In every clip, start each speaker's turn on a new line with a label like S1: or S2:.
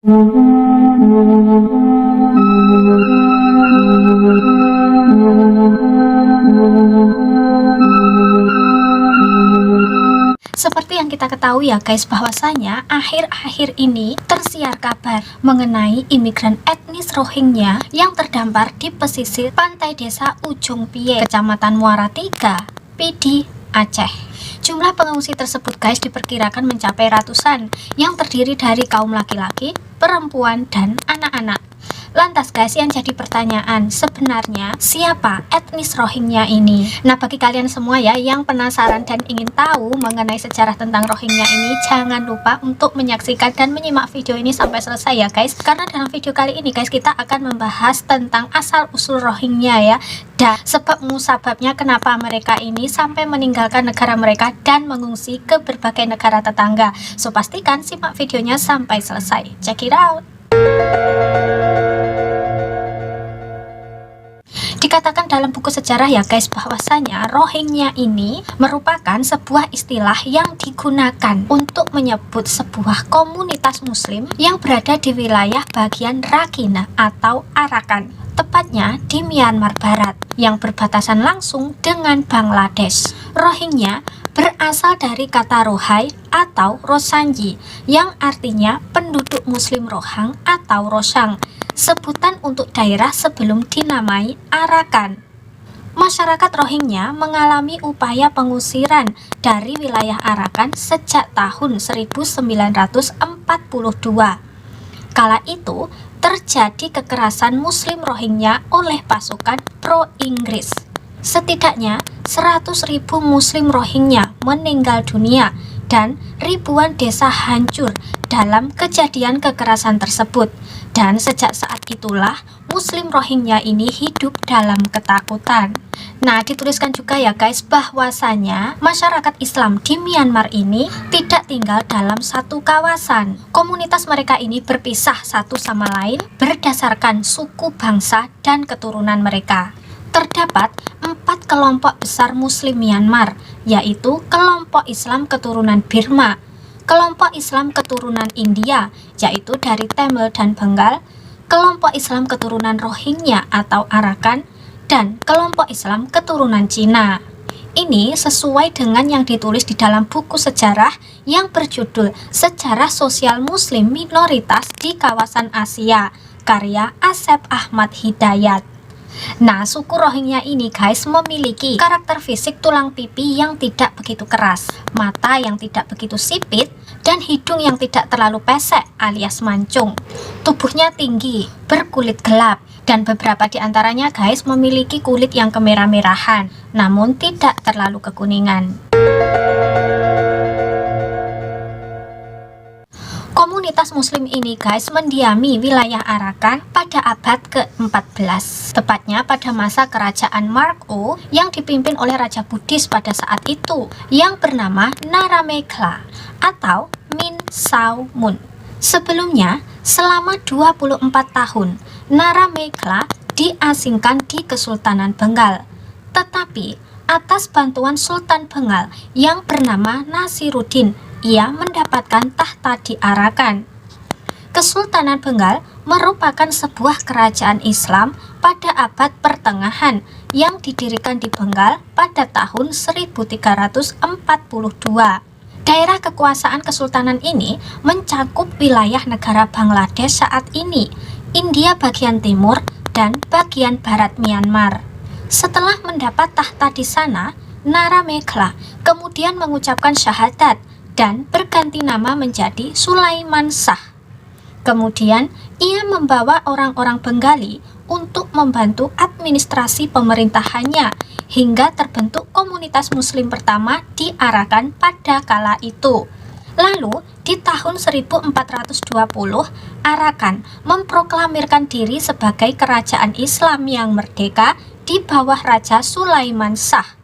S1: Seperti yang kita ketahui ya guys, bahwasanya akhir-akhir ini tersiar kabar mengenai imigran etnis Rohingya yang terdampar di pesisir pantai desa Ujung Pie, Kecamatan Muara Tiga, Pidi, Aceh. Jumlah pengungsi tersebut guys diperkirakan mencapai ratusan, yang terdiri dari kaum laki-laki, perempuan, dan anak-anak. Lantas guys, yang jadi pertanyaan, sebenarnya siapa etnis Rohingya ini? Nah, bagi kalian semua ya yang penasaran dan ingin tahu mengenai sejarah tentang Rohingya ini, jangan lupa untuk menyaksikan dan menyimak video ini sampai selesai ya guys. Karena dalam video kali ini guys, kita akan membahas tentang asal-usul Rohingya ya, dan sebab musababnya kenapa mereka ini sampai meninggalkan negara mereka dan mengungsi ke berbagai negara tetangga. So, pastikan simak videonya sampai selesai. Check it out. Dikatakan dalam buku sejarah ya guys, bahwasanya Rohingya ini merupakan sebuah istilah yang digunakan untuk menyebut sebuah komunitas muslim yang berada di wilayah bagian Rakhine atau Arakan, tepatnya di Myanmar Barat yang berbatasan langsung dengan Bangladesh. Rohingya berasal dari kata Rohai atau Rosanji yang artinya penduduk muslim Rohang atau Rosang, sebutan untuk daerah sebelum dinamai Arakan. Masyarakat Rohingya mengalami upaya pengusiran dari wilayah Arakan sejak tahun 1942. Kala itu terjadi kekerasan muslim Rohingya oleh pasukan pro-Inggris. Setidaknya 100.000 muslim Rohingya meninggal dunia dan ribuan desa hancur dalam kejadian kekerasan tersebut. Dan sejak saat itulah muslim Rohingya ini hidup dalam ketakutan. Nah, dituliskan juga ya guys, bahwasanya masyarakat Islam di Myanmar ini tidak tinggal dalam satu kawasan. Komunitas mereka ini berpisah satu sama lain berdasarkan suku, bangsa, dan keturunan mereka. Terdapat 4 kelompok besar muslim Myanmar, yaitu kelompok Islam keturunan Burma, kelompok Islam keturunan India, yaitu dari Tamil dan Bengal, kelompok Islam keturunan Rohingya atau Arakan, dan kelompok Islam keturunan Cina. Ini sesuai dengan yang ditulis di dalam buku sejarah yang berjudul Sejarah Sosial Muslim Minoritas di Kawasan Asia, karya Asep Ahmad Hidayat. Nah, suku Rohingya ini guys memiliki karakter fisik tulang pipi yang tidak begitu keras, mata yang tidak begitu sipit, dan hidung yang tidak terlalu pesek alias mancung. Tubuhnya tinggi, berkulit gelap, dan beberapa di antaranya guys memiliki kulit yang kemerah-merahan, namun tidak terlalu kekuningan. Komunitas muslim ini guys mendiami wilayah Arakan pada abad ke-14, tepatnya pada masa kerajaan Mark O yang dipimpin oleh Raja Buddhis pada saat itu yang bernama Naramegla atau Min Sau Mun. Sebelumnya, selama 24 tahun, Naramegla diasingkan di Kesultanan Bengal. Tetapi, atas bantuan Sultan Bengal yang bernama Nasiruddin, ia mendapatkan tahta di Arakan. Kesultanan Bengal merupakan sebuah kerajaan Islam pada abad pertengahan yang didirikan di Bengal pada tahun 1342. Daerah kekuasaan kesultanan ini mencakup wilayah negara Bangladesh saat ini, India bagian timur, dan bagian barat Myanmar. Setelah mendapat tahta di sana, Naramegla kemudian mengucapkan syahadat dan berganti nama menjadi Sulaiman Shah. Kemudian, ia membawa orang-orang Bengali untuk membantu administrasi pemerintahannya hingga terbentuk komunitas muslim pertama di Arakan pada kala itu. Lalu, di tahun 1420, Arakan memproklamirkan diri sebagai kerajaan Islam yang merdeka di bawah Raja Sulaiman Shah.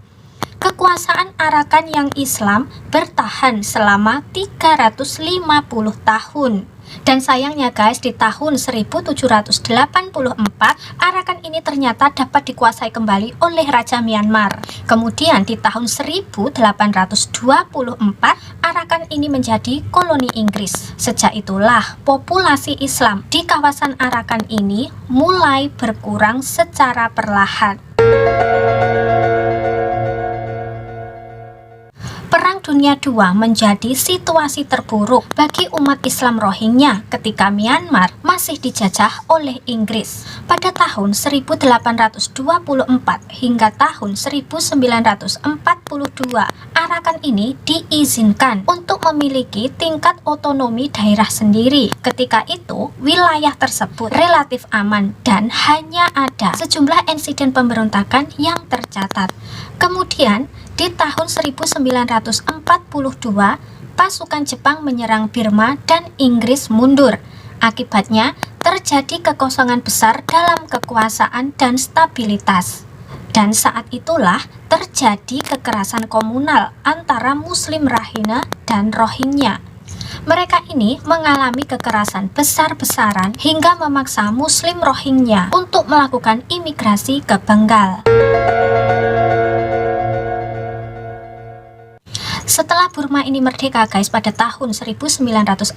S1: Kekuasaan Arakan yang Islam bertahan selama 350 tahun. Dan sayangnya guys, di tahun 1784 Arakan ini ternyata dapat dikuasai kembali oleh Raja Myanmar. Kemudian di tahun 1824 Arakan ini menjadi koloni Inggris. Sejak itulah populasi Islam di kawasan Arakan ini mulai berkurang secara perlahan. Perang Dunia II menjadi situasi terburuk bagi umat Islam Rohingya ketika Myanmar masih dijajah oleh Inggris. Pada tahun 1824 hingga tahun 1942, Arakan ini diizinkan untuk memiliki tingkat otonomi daerah sendiri. Ketika itu, wilayah tersebut relatif aman dan hanya ada sejumlah insiden pemberontakan yang tercatat. Kemudian, di tahun 1942, pasukan Jepang menyerang Burma dan Inggris mundur. Akibatnya, terjadi kekosongan besar dalam kekuasaan dan stabilitas. Dan saat itulah terjadi kekerasan komunal antara Muslim Rakhine dan Rohingya. Mereka ini mengalami kekerasan besar-besaran hingga memaksa Muslim Rohingya untuk melakukan imigrasi ke Bengal. Setelah Burma ini merdeka guys, pada tahun 1948,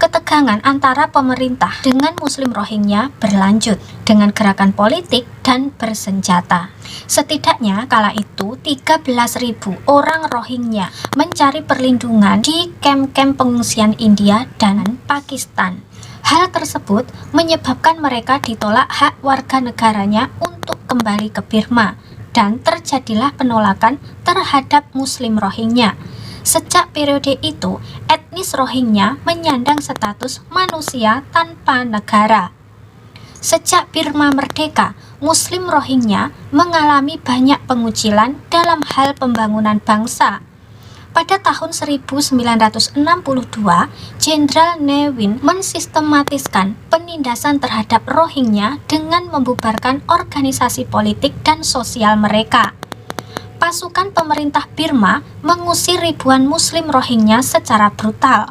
S1: ketegangan antara pemerintah dengan Muslim Rohingya berlanjut dengan gerakan politik dan bersenjata. Setidaknya kala itu 13.000 orang Rohingya mencari perlindungan di kamp-kamp pengungsian India dan Pakistan. Hal tersebut menyebabkan mereka ditolak hak warga negaranya untuk kembali ke Burma. Dan terjadilah penolakan terhadap Muslim Rohingya. Sejak periode itu, etnis Rohingya menyandang status manusia tanpa negara. Sejak Burma merdeka, Muslim Rohingya mengalami banyak pengucilan dalam hal pembangunan bangsa. Pada tahun 1962, Jenderal Ne Win mensistematiskan penindasan terhadap Rohingya dengan membubarkan organisasi politik dan sosial mereka. Pasukan pemerintah Burma mengusir ribuan Muslim Rohingya secara brutal.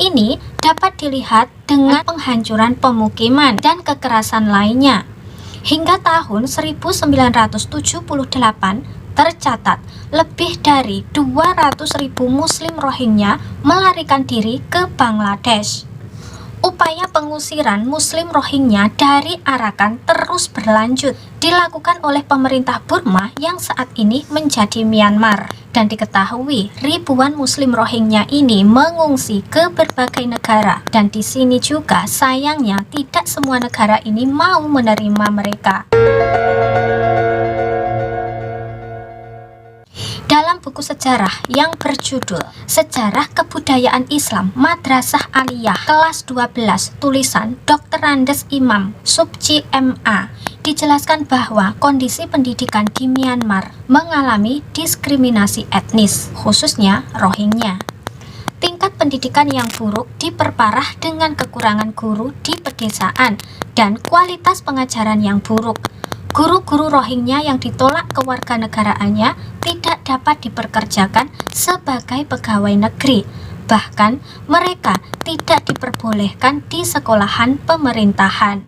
S1: Ini dapat dilihat dengan penghancuran pemukiman dan kekerasan lainnya. Hingga tahun 1978, tercatat lebih dari 200.000 Muslim Rohingya melarikan diri ke Bangladesh. Upaya pengusiran Muslim Rohingya dari Arakan terus berlanjut, dilakukan oleh pemerintah Burma yang saat ini menjadi Myanmar. Dan diketahui ribuan Muslim Rohingya ini mengungsi ke berbagai negara. Dan di sini juga sayangnya tidak semua negara ini mau menerima mereka. Dalam buku sejarah yang berjudul Sejarah Kebudayaan Islam Madrasah Aliyah kelas 12 tulisan Dr. Andes Imam Subji MA, dijelaskan bahwa kondisi pendidikan di Myanmar mengalami diskriminasi etnis, khususnya Rohingya. Tingkat pendidikan yang buruk diperparah dengan kekurangan guru di pedesaan dan kualitas pengajaran yang buruk. Guru-guru Rohingya yang ditolak kewarganegaraannya tidak dapat dipekerjakan sebagai pegawai negeri. Bahkan mereka tidak diperbolehkan di sekolahan pemerintahan.